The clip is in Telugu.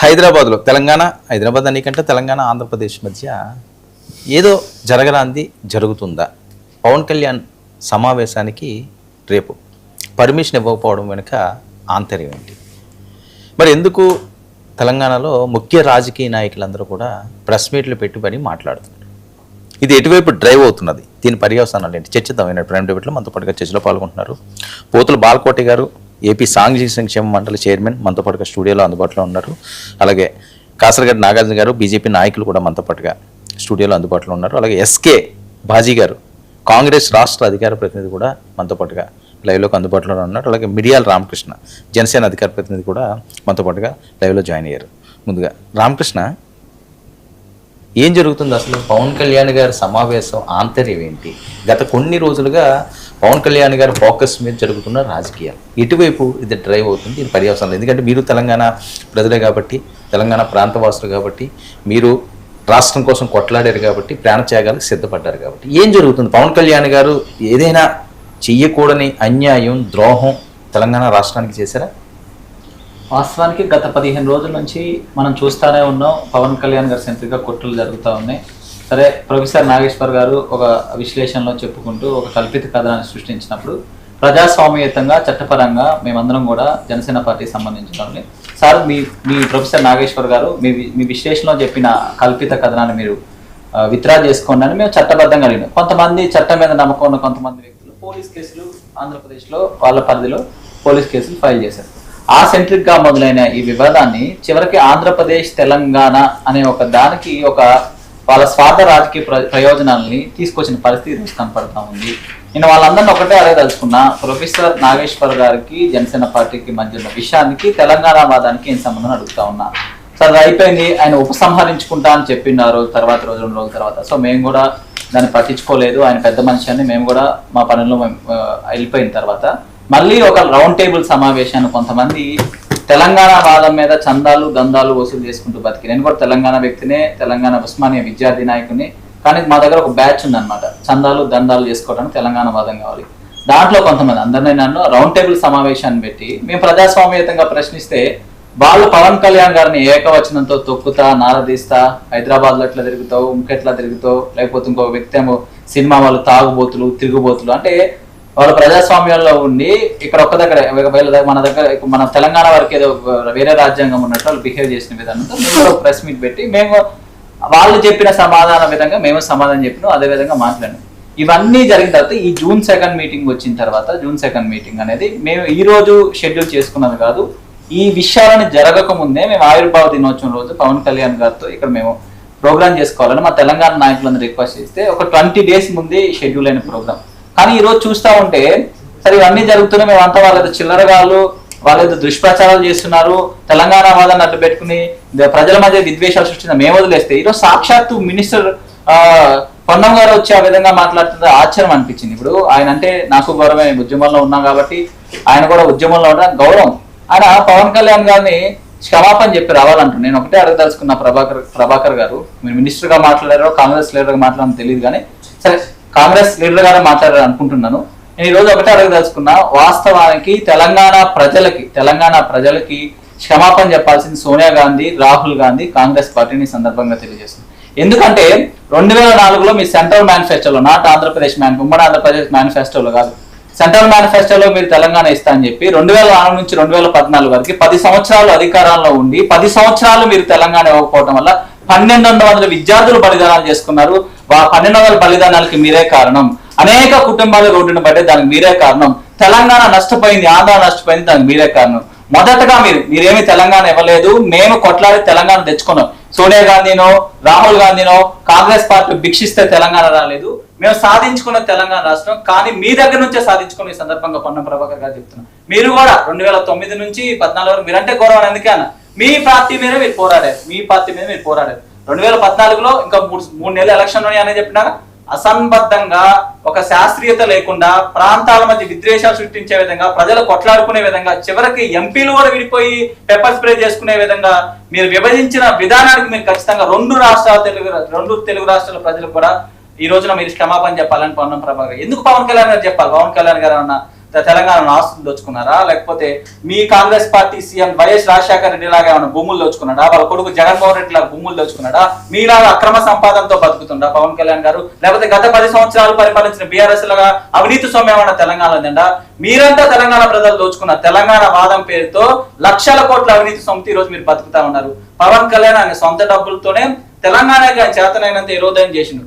హైదరాబాద్లో హైదరాబాద్ అన్నికంటే తెలంగాణ ఆంధ్రప్రదేశ్ మధ్య ఏదో జరగరాంది జరుగుతుందా? పవన్ కళ్యాణ్ సమావేశానికి రేపు పర్మిషన్ ఇవ్వకపోవడం వెనుక ఆంతర్యం ఏంటి? మరి ఎందుకు తెలంగాణలో ముఖ్య రాజకీయ నాయకులందరూ కూడా ప్రెస్ మీట్లు పెట్టుబడి మాట్లాడుతున్నారు? ఇది ఎటువైపు డ్రైవ్ అవుతున్నది? దీని పర్యవసానాలు ఏంటి? చర్చిద్దాం. ప్రైమ్ డిబేట్లో మనతో పాటుగా చర్చలో పాల్గొంటున్నారు పోతుల బాలకోటి గారు, ఏపీ సాంఘిక సంక్షేమ మండలి చైర్మన్, మనతో పాటుగా స్టూడియోలో అందుబాటులో ఉన్నారు. అలాగే కాసరగడ్డ నాగార్జున గారు, బీజేపీ నాయకులు కూడా మనతో పాటుగా స్టూడియోలో అందుబాటులో ఉన్నారు. అలాగే ఎస్కే బాజీ గారు, కాంగ్రెస్ రాష్ట్ర అధికార ప్రతినిధి కూడా మనతో పాటుగా లైవ్లోకి అందుబాటులో ఉన్నారు. అలాగే మిడియాల రామకృష్ణ, జనసేన అధికార ప్రతినిధి కూడా మనతో పాటుగా లైవ్లో జాయిన్ అయ్యారు. ముందుగా రామకృష్ణ, ఏం జరుగుతుంది అసలు? పవన్ కళ్యాణ్ గారి సమావేశం ఆంతర్యం ఏంటి? గత కొన్ని రోజులుగా పవన్ కళ్యాణ్ గారి ఫోకస్ మీద జరుగుతున్న రాజకీయాలు ఇటువైపు ఇది డ్రైవ్ అవుతుంది. ఇది పర్యవసానం. ఎందుకంటే మీరు తెలంగాణ ప్రజలే కాబట్టి, తెలంగాణ ప్రాంతవాసులు కాబట్టి, మీరు రాష్ట్రం కోసం కొట్లాడారు కాబట్టి, ప్రాణత్యాగాలకు సిద్ధపడ్డారు కాబట్టి, ఏం జరుగుతుంది? పవన్ కళ్యాణ్ గారు ఏదైనా చెయ్యకూడని అన్యాయం, ద్రోహం తెలంగాణ రాష్ట్రానికి చేశారా? వాస్తవానికి గత 15 రోజుల నుంచి మనం చూస్తూనే ఉన్నాం, పవన్ కళ్యాణ్ గారి సెంట్రిక్గా కుట్రలు జరుగుతూ ఉన్నాయి. సరే, ప్రొఫెసర్ నాగేశ్వర్ గారు ఒక విశ్లేషణలో చెప్పుకుంటూ ఒక కల్పిత కథనాన్ని సృష్టించినప్పుడు ప్రజాస్వామ్యయుతంగా, చట్టపరంగా మేమందరం కూడా జనసేన పార్టీకి సంబంధించిన వాళ్ళని, సార్ మీ ప్రొఫెసర్ నాగేశ్వర్ గారు మీ విశ్లేషణలో చెప్పిన కల్పిత కథనాన్ని మీరు విత్డ్రా చేసుకోండి అని మేము చట్టబద్ధంగా అడిగినాం. కొంతమంది చట్టం మీద నమ్మకం ఉన్న కొంతమంది వ్యక్తులు పోలీస్ కేసులు ఆంధ్రప్రదేశ్లో వాళ్ళ పరిధిలో పోలీస్ కేసులు ఫైల్ చేశారు. ఆ సెంట్రిక్ గా మొదలైన ఈ వివాదాన్ని చివరికి ఆంధ్రప్రదేశ్, తెలంగాణ అనే ఒక దానికి ఒక వాళ్ళ స్వార్థ రాజకీయ ప్రయోజనాలని తీసుకొచ్చిన పరిస్థితి రోజు కనపడతా ఉంది. నేను వాళ్ళందరినీ ఒకటే అడగదలుచుకున్నా, ప్రొఫెసర్ నాగేశ్వర్ గారికి జనసేన పార్టీకి మధ్య ఉన్న విషయానికి తెలంగాణ వాదానికి ఏం సంబంధం అడుగుతా ఉన్నా. సో అది అయిపోయింది, ఆయన ఉపసంహరించుకుంటా అని చెప్పిండు ఆ రోజు తర్వాత, 2 రోజుల తర్వాత. సో మేము కూడా దాన్ని పట్టించుకోలేదు, ఆయన పెద్ద మనిషి అని మేము కూడా మా పనుల్లో వెళ్ళిపోయిన తర్వాత మళ్ళీ ఒక రౌండ్ టేబుల్ సమావేశాన్ని కొంతమంది తెలంగాణ వాదం మీద చందాలు దందాలు వసూలు చేసుకుంటూ బతికి, నేను కూడా తెలంగాణ వ్యక్తినే, తెలంగాణ ఉస్మానియా విద్యార్థి నాయకుని, కానీ మా దగ్గర ఒక బ్యాచ్ ఉందన్నమాట, చందాలు దందాలు చేసుకోవడానికి తెలంగాణ వాదం కావాలి. దాంట్లో కొంతమంది అందరినీ నన్ను రౌండ్ టేబుల్ సమావేశాన్ని పెట్టి మేము ప్రజాస్వామ్యయుతంగా ప్రశ్నిస్తే వాళ్ళు పవన్ కళ్యాణ్ గారిని ఏకవచనంతో తొక్కుతా, నారదీస్తా, హైదరాబాద్లో ఎట్లా తిరుగుతావు, ఇంకెట్లా తిరుగుతావు, లేకపోతే ఇంకో వ్యక్తి ఏమో సినిమా వాళ్ళు తాగుబోతులు, తిరుగుబోతులు అంటే వాళ్ళు ప్రజాస్వామ్యంలో ఉండి ఇక్కడ ఒక్క దగ్గర మన దగ్గర మన తెలంగాణ వరకు ఏదో వేరే రాజ్యాంగం ఉన్నట్టు వాళ్ళు బిహేవ్ చేసిన విధానంతో మేము ప్రెస్ మీట్ పెట్టి మేము వాళ్ళు చెప్పిన సమాధాన విధంగా మేము సమాధానం చెప్పినాం, అదే విధంగా మాట్లాడినాం. ఇవన్నీ జరిగిన తర్వాత ఈ జూన్ 2 మీటింగ్ వచ్చిన తర్వాత, జూన్ 2 మీటింగ్ అనేది మేము ఈ రోజు షెడ్యూల్ చేసుకున్నది కాదు. ఈ విషయాలని జరగక ముందే మేము ఆవిర్భావ దినోత్సవం రోజు పవన్ కళ్యాణ్ గారితో ఇక్కడ మేము ప్రోగ్రామ్ చేసుకోవాలని మా తెలంగాణ నాయకులందరూ రిక్వెస్ట్ చేస్తే ఒక 20 days ముందే షెడ్యూల్ అయిన ప్రోగ్రామ్. కానీ ఈ రోజు చూస్తూ ఉంటే సరే ఇవన్నీ జరుగుతున్నాయి, మేమంతా వాళ్ళ చిల్లరగాళ్ళు, వాళ్ళేదో దుష్ప్రచారాలు చేస్తున్నారు, తెలంగాణ వాదాన్ని అడ్డు పెట్టుకుని ప్రజల మధ్య విద్వేషాలు సృష్టించిన మేము వదిలేస్తే ఈరోజు సాక్షాత్తు మినిస్టర్ పొన్నం గారు వచ్చి ఆ విధంగా మాట్లాడుతుంది ఆశ్చర్యం అనిపించింది. ఇప్పుడు ఆయన అంటే నాకు గౌరవమే, ఉద్యమంలో ఉన్నాం కాబట్టి ఆయన కూడా ఉద్యమంలో ఉండడం గౌరవం. ఆయన పవన్ కళ్యాణ్ గారిని క్షమాపణ చెప్పి రావాలంటారు. నేను ఒకటే అడగదలుచుకున్న, ప్రభాకర్ గారు మీరు మినిస్టర్ గా మాట్లాడారో కాంగ్రెస్ లీడర్ గా మాట్లాడారో తెలియదు, కానీ సరే కాంగ్రెస్ లీడర్ గానే మాట్లాడారు అనుకుంటున్నాను. నేను ఈ రోజు ఒకటే అడగదలుచుకున్నా, వాస్తవానికి తెలంగాణ ప్రజలకి క్షమాపణ చెప్పాల్సింది సోనియా గాంధీ, రాహుల్ గాంధీ, కాంగ్రెస్ పార్టీని సందర్భంగా తెలియజేస్తుంది. ఎందుకంటే 2004లో మీ సెంట్రల్ మేనిఫెస్టోలో, నాట్ ఆంధ్రప్రదేశ్ ఉమ్మడి ఆంధ్రప్రదేశ్ మేనిఫెస్టోలో కాదు, సెంట్రల్ మేనిఫెస్టోలో మీరు తెలంగాణ ఇస్తా అని చెప్పి 2004 నుంచి 2014 వరకు 10 సంవత్సరాలు అధికారంలో ఉండి 10 సంవత్సరాలు మీరు తెలంగాణ ఇవ్వకపోవడం వల్ల 1200 విద్యార్థులు బలిదానాలు చేసుకున్నారు. 1200 బలిదానాలకి మీరే కారణం. అనేక కుటుంబాలు రోడ్డును పట్టే దానికి మీరే కారణం. తెలంగాణ నష్టపోయింది, ఆంధ్ర నష్టపోయింది, దానికి మీరే కారణం. మొదటగా మీరేమి తెలంగాణ ఇవ్వలేదు, మేము కొట్లాడి తెలంగాణ తెచ్చుకున్నాం. సోనియా గాంధీనో రాహుల్ గాంధీనో కాంగ్రెస్ పార్టీ భిక్షిస్తే తెలంగాణ రాలేదు, మేము సాధించుకున్న తెలంగాణ రాష్ట్రం. కానీ మీ దగ్గర నుంచే సాధించుకున్న ఈ సందర్భంగా పొన్నం ప్రభాకర్ గారు చెప్తున్నాం. మీరు కూడా 2009 నుంచి 14 వరకు మీరంటే గౌరవం ఎందుకే అన్న, మీ పార్టీ మీద మీరు పోరాడారు. 2014లో ఇంకా 3 నెలలు ఎలక్షన్ అని చెప్పినారా, అసంబద్ధంగా ఒక శాస్త్రీయత లేకుండా ప్రాంతాల మధ్య విద్వేషాలు సృష్టించే విధంగా, ప్రజలు కొట్లాడుకునే విధంగా, చివరికి ఎంపీలు కూడా విడిపోయి పెప్పర్ స్ప్రే చేసుకునే విధంగా మీరు విభజించిన విధానానికి మీరు ఖచ్చితంగా 2 తెలుగు రాష్ట్రాల ప్రజలకు కూడా ఈ రోజున మీరు క్షమాపణ చెప్పాలని పొన్నం ప్రభాకర్. ఎందుకు పవన్ కళ్యాణ్ గారు చెప్పాలి? పవన్ కళ్యాణ్ గారు అన్న తెలంగాణ ఆస్తులు దోచుకున్నారా, లేకపోతే మీ Congress party CM YS Rajasekhara Reddy లాగా ఏమైనా భూములు దోచుకున్నాడా, వాళ్ళ కొడుకు జగన్మోహన్ రెడ్డి లాగా భూములు దోచుకున్నాడా, మీలాగా అక్రమ సంపాదనతో బతుకుతుండా పవన్ కళ్యాణ్ గారు, లేకపోతే గత 10 సంవత్సరాలు పరిపాలించిన బీఆర్ఎస్ లాగా అవినీతి సొమ్మేమన్నా తెలంగాణ ఉందా? మీరంతా తెలంగాణ ప్రజలు దోచుకున్న తెలంగాణ వాదం పేరుతో లక్షల కోట్ల అవినీతి సొమ్ము ఈ రోజు మీరు బతుకుతా ఉన్నారు. పవన్ కళ్యాణ్ ఆయన సొంత డబ్బులతోనే తెలంగాణకి ఆయన చేతనైనంత ఏరోదయం చేసిండు.